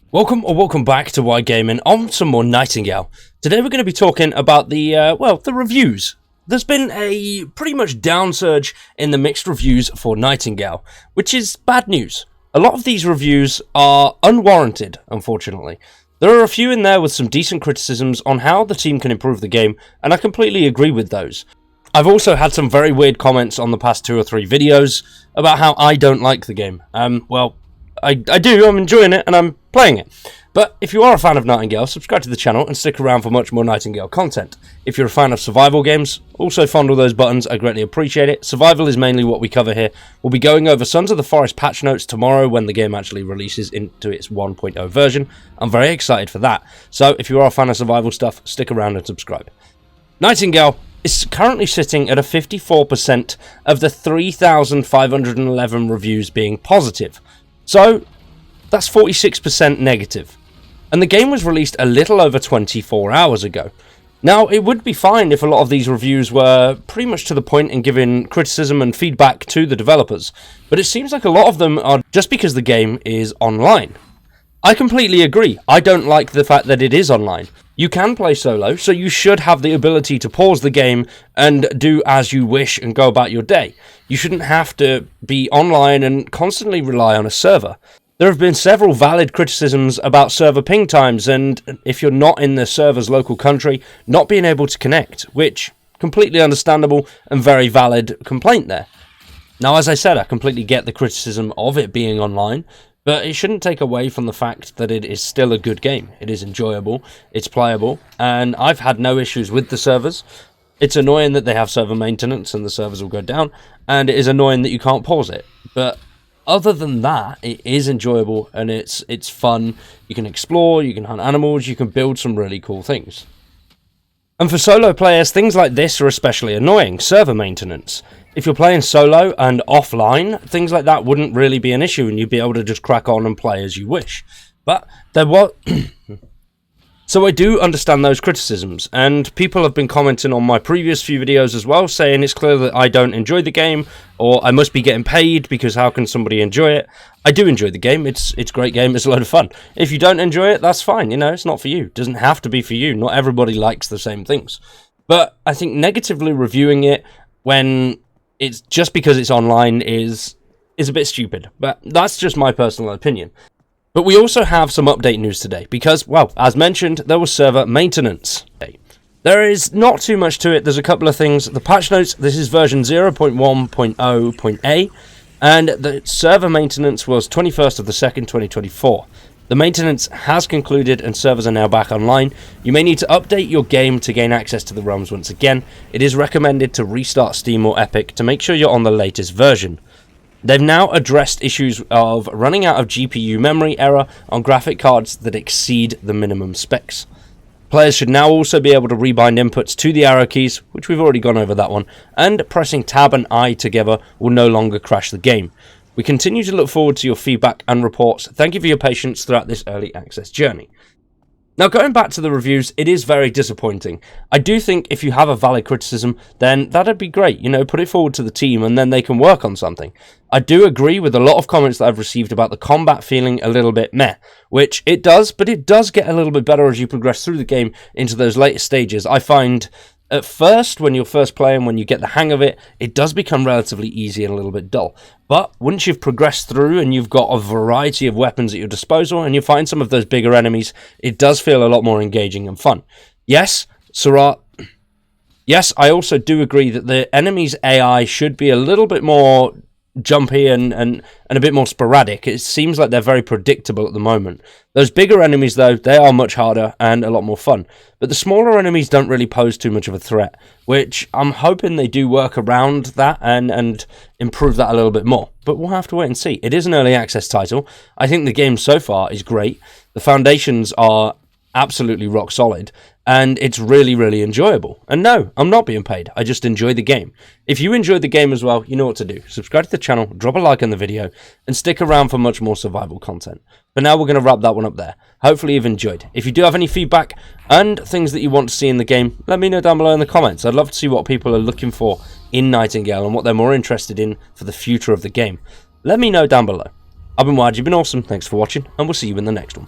Welcome back to Why Gaming on some more Nightingale. Today we're going to be talking about the reviews. There's been a pretty much downsurge in the mixed reviews for Nightingale, which is bad news. A lot of these reviews are unwarranted, unfortunately. There are a few in there with some decent criticisms on how the team can improve the game, and I completely agree with those. I've also had some very weird comments on the past 2 or 3 videos about how I don't like the game. I do, I'm enjoying it, and I'm playing it. But if you are a fan of Nightingale, subscribe to the channel and stick around for much more Nightingale content. If you're a fan of survival games, also fondle those buttons, I greatly appreciate it. Survival is mainly what we cover here. We'll be going over Sons of the Forest patch notes tomorrow when the game actually releases into its 1.0 version. I'm very excited for that. So if you are a fan of survival stuff, stick around and subscribe. Nightingale is currently sitting at a 54% of the 3,511 reviews being positive. So, that's 46% negative. And the game was released a little over 24 hours ago. Now, it would be fine if a lot of these reviews were pretty much to the point in giving criticism and feedback to the developers, but it seems like a lot of them are just because the game is online. I completely agree. I don't like the fact that it is online. You can play solo, so you should have the ability to pause the game and do as you wish and go about your day. You shouldn't have to be online and constantly rely on a server. There have been several valid criticisms about server ping times and if you're not in the server's local country, not being able to connect, which completely understandable and very valid complaint there. Now, as I said, I completely get the criticism of it being online, but it shouldn't take away from the fact that it is still a good game. It is enjoyable, it's playable, and I've had no issues with the servers. It's annoying that they have server maintenance and the servers will go down, and it is annoying that you can't pause it. But other than that, it is enjoyable and it's fun. You can explore, you can hunt animals, you can build some really cool things. And for solo players, things like this are especially annoying. Server maintenance. If you're playing solo and offline, things like that wouldn't really be an issue and you'd be able to just crack on and play as you wish. But there was... So I do understand those criticisms, and people have been commenting on my previous few videos as well, saying it's clear that I don't enjoy the game, or I must be getting paid, because how can somebody enjoy it? I do enjoy the game, it's a great game, it's a load of fun. If you don't enjoy it, that's fine, it's not for you. It doesn't have to be for you, not everybody likes the same things. But I think negatively reviewing it when it's just because it's online is a bit stupid, but that's just my personal opinion. But we also have some update news today because, well, as mentioned, there was server maintenance. There is not too much to it. There's a couple of things. The patch notes, this is version 0.1.0.a, and the server maintenance was 21st of the 2nd, 2024. The maintenance has concluded and servers are now back online. You may need to update your game to gain access to the realms once again. It is recommended to restart Steam or Epic to make sure you're on the latest version. They've now addressed issues of running out of GPU memory error on graphic cards that exceed the minimum specs. Players should now also be able to rebind inputs to the arrow keys, which we've already gone over that one, and pressing Tab and I together will no longer crash the game. We continue to look forward to your feedback and reports. Thank you for your patience throughout this early access journey. Now, going back to the reviews, it is very disappointing. I do think if you have a valid criticism, then that'd be great. Put it forward to the team and then they can work on something. I do agree with a lot of comments that I've received about the combat feeling a little bit meh, which it does, but it does get a little bit better as you progress through the game into those later stages. I find at first, when you're first playing, when you get the hang of it, it does become relatively easy and a little bit dull. But once you've progressed through and you've got a variety of weapons at your disposal and you find some of those bigger enemies, it does feel a lot more engaging and fun. Yes, Surat. Yes, I also do agree that the enemy's AI should be a little bit more jumpy and a bit more sporadic. It seems like they're very predictable at the moment. Those bigger enemies, though, they are much harder and a lot more fun. But the smaller enemies don't really pose too much of a threat, which I'm hoping they do work around that and improve that a little bit more. But we'll have to wait and see. It is an early access title. I think the game so far is great. The foundations are absolutely rock solid, and it's really, really enjoyable. And no, I'm not being paid. I just enjoy the game. If you enjoyed the game as well, you know what to do. Subscribe to the channel, drop a like on the video, and stick around for much more survival content. But now we're going to wrap that one up there. Hopefully you've enjoyed. If you do have any feedback and things that you want to see in the game, let me know down below in the comments. I'd love to see what people are looking for in Nightingale and what they're more interested in for the future of the game. Let me know down below. I've been Wad, you've been awesome, thanks for watching, and we'll see you in the next one.